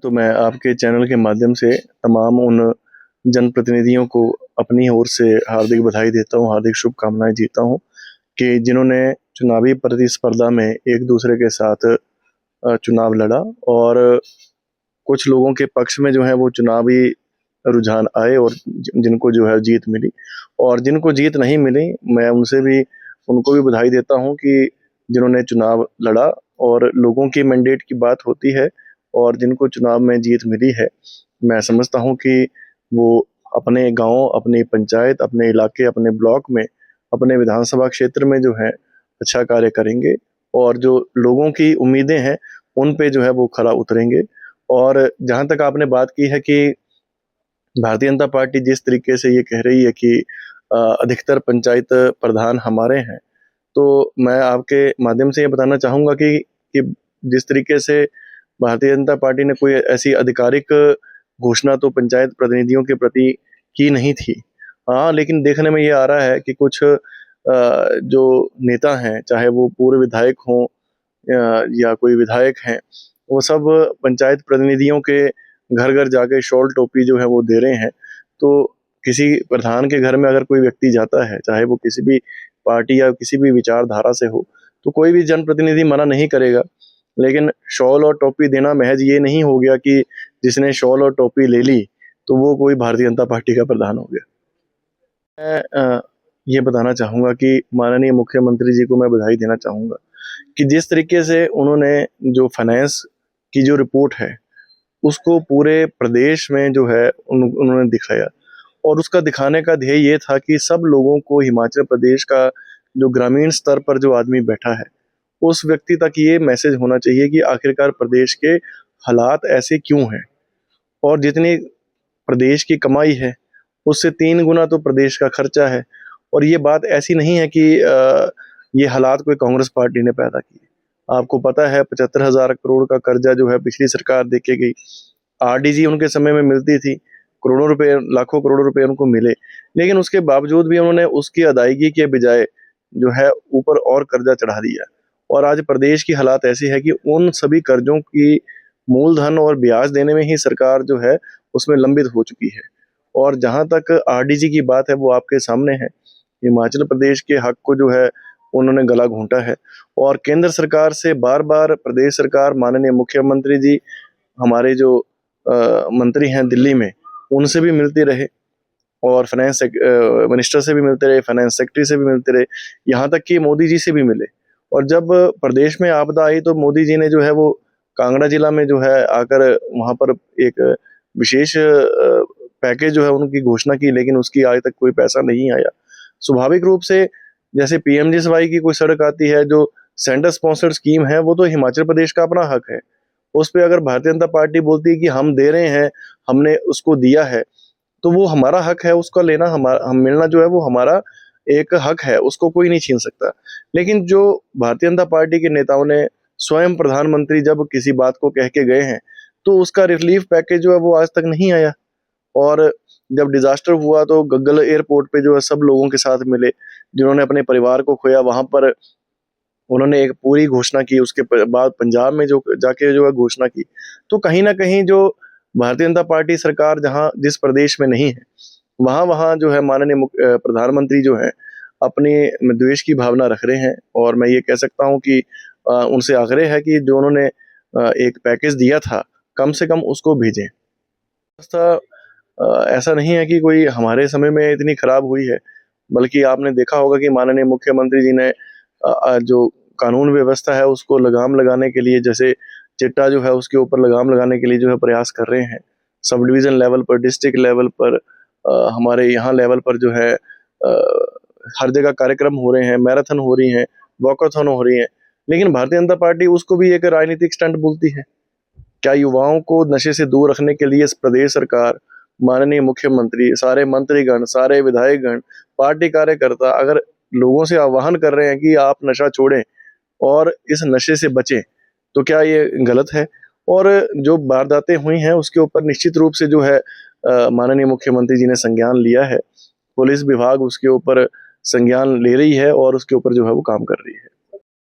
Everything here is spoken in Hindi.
तो मैं आपके चैनल के माध्यम से तमाम उन जनप्रतिनिधियों को अपनी ओर से हार्दिक बधाई देता हूँ, हार्दिक शुभकामनाएं देता हूँ कि जिन्होंने चुनावी प्रतिस्पर्धा में एक दूसरे के साथ चुनाव लड़ा और कुछ लोगों के पक्ष में जो है वो चुनावी रुझान आए और जिनको जो है जीत मिली, और जिनको जीत नहीं मिली मैं उनको भी बधाई देता हूँ कि जिन्होंने चुनाव लड़ा। और लोगों की मैंडेट की बात होती है और जिनको चुनाव में जीत मिली है, मैं समझता हूँ कि वो अपने गांव, अपनी पंचायत, अपने इलाके, अपने ब्लॉक में, अपने विधानसभा क्षेत्र में जो है अच्छा कार्य करेंगे और जो लोगों की उम्मीदें हैं उन पे जो है वो खरा उतरेंगे। और जहां तक आपने बात की है कि भारतीय जनता पार्टी जिस तरीके से ये कह रही है कि अधिकतर पंचायत प्रधान हमारे हैं, तो मैं आपके माध्यम से ये बताना चाहूँगा कि जिस तरीके से भारतीय जनता पार्टी ने कोई ऐसी आधिकारिक घोषणा तो पंचायत प्रतिनिधियों के प्रति की नहीं थी। हाँ, लेकिन देखने में ये आ रहा है कि कुछ जो नेता हैं, चाहे वो पूर्व विधायक हों या कोई विधायक हैं, वो सब पंचायत प्रतिनिधियों के घर घर जाके शॉल टोपी जो है वो दे रहे हैं। तो किसी प्रधान के घर में अगर कोई व्यक्ति जाता है, चाहे वो किसी भी पार्टी या किसी भी विचारधारा से हो, तो कोई भी जनप्रतिनिधि मना नहीं करेगा। लेकिन शॉल और टोपी देना महज ये नहीं हो गया कि जिसने शॉल और टोपी ले ली तो वो कोई भारतीय जनता पार्टी का प्रधान हो गया। मैं ये बताना चाहूँगा कि माननीय मुख्यमंत्री जी को मैं बधाई देना चाहूँगा कि जिस तरीके से उन्होंने जो फाइनेंस की जो रिपोर्ट है उसको पूरे प्रदेश में जो है उन्होंने दिखाया, और उसका दिखाने का ध्येय ये था कि सब लोगों को हिमाचल प्रदेश का जो ग्रामीण स्तर पर जो आदमी बैठा है उस व्यक्ति तक ये मैसेज होना चाहिए कि आखिरकार प्रदेश के हालात ऐसे क्यों हैं, और जितनी प्रदेश की कमाई है उससे 3 गुना तो प्रदेश का खर्चा है। और ये बात ऐसी नहीं है कि ये हालात कोई कांग्रेस पार्टी ने पैदा किए। आपको पता है 75,000 करोड़ का कर्जा जो है पिछली सरकार दे के गई। आरडीजी उनके समय में मिलती थी, करोड़ों रुपए, लाखों करोड़ रुपए उनको मिले, लेकिन उसके बावजूद भी उन्होंने उसकी अदायगी के बजाय जो है ऊपर और कर्जा चढ़ा दिया। और आज प्रदेश की हालात ऐसी है कि उन सभी कर्जों की मूलधन और ब्याज देने में ही सरकार जो है उसमें लंबित हो चुकी है। और जहां तक आरडीजी की बात है वो आपके सामने है। हिमाचल प्रदेश के हक को जो है उन्होंने गला घोंटा है, और केंद्र सरकार से बार बार प्रदेश सरकार, माननीय मुख्यमंत्री जी, हमारे जो मंत्री हैं दिल्ली में, उनसे भी मिलते रहे और फाइनेंस मिनिस्टर से भी मिलते रहे, फाइनेंस सेक्रेटरी से भी मिलते रहे, यहाँ तक कि मोदी जी से भी मिले। और जब प्रदेश में आपदा आई तो मोदी जी ने जो है वो कांगड़ा जिला में जो है आकर वहाँ पर एक विशेष पैकेज जो है उनकी घोषणा की, लेकिन उसकी आज तक कोई पैसा नहीं आया। स्वाभाविक रूप से जैसे पीएमजीएसवाई की कोई सड़क आती है जो सेंटर स्पॉन्सर्ड स्कीम है, वो तो हिमाचल प्रदेश का अपना हक है। उस पर अगर भारतीय जनता पार्टी बोलती है कि हम दे रहे हैं, हमने उसको दिया है, तो वो हमारा हक है, उसका लेना हमारा, हम मिलना जो है वो हमारा एक हक है, उसको कोई नहीं छीन सकता। लेकिन जो भारतीय जनता पार्टी के नेताओं ने, स्वयं प्रधानमंत्री जब किसी बात को कह के गए हैं तो उसका रिलीफ पैकेज जो है वो आज तक नहीं आया। और जब डिजास्टर हुआ तो गग्गल एयरपोर्ट पे जो है सब लोगों के साथ मिले, जिन्होंने अपने परिवार को खोया, वहां पर उन्होंने एक पूरी घोषणा की। उसके बाद पंजाब में जो जाके जो है घोषणा की। तो कहीं ना कहीं जो भारतीय जनता पार्टी सरकार जहां जिस प्रदेश में नहीं है, वहां वहां जो है माननीय प्रधानमंत्री जो है अपनी द्वेष की भावना रख रहे हैं। और मैं ये कह सकता हूं कि उनसे आग्रह है कि जो उन्होंने एक पैकेज दिया था, कम से कम उसको भेजें। ऐसा नहीं है कि कोई हमारे समय में इतनी खराब हुई है, बल्कि आपने देखा होगा कि माननीय मुख्यमंत्री जी ने जो कानून व्यवस्था है उसको लगाम लगाने के लिए, जैसे चिट्टा जो है उसके ऊपर लगाम लगाने के लिए जो है प्रयास कर रहे हैं। सब डिवीजन लेवल पर, डिस्ट्रिक्ट लेवल पर, हमारे यहाँ लेवल पर जो है हर जगह कार्यक्रम हो रहे हैं, मैराथन हो रही हैं, वॉकाथॉन हो रही हैं। लेकिन भारतीय जनता पार्टी उसको भी एक राजनीतिक स्टंट बोलती है। क्या युवाओं को नशे से दूर रखने के लिए प्रदेश सरकार, माननीय मुख्यमंत्री, सारे मंत्रीगण, सारे विधायकगण, पार्टी कार्यकर्ता अगर लोगों से आह्वान कर रहे हैं कि आप नशा छोड़ें और इस नशे से बचें, तो क्या ये गलत है? और जो वारदातें हुई हैं उसके ऊपर निश्चित रूप से जो है माननीय मुख्यमंत्री जी ने संज्ञान लिया है। पुलिस विभाग उसके ऊपर संज्ञान ले रही है और उसके ऊपर जो है वो काम कर रही है।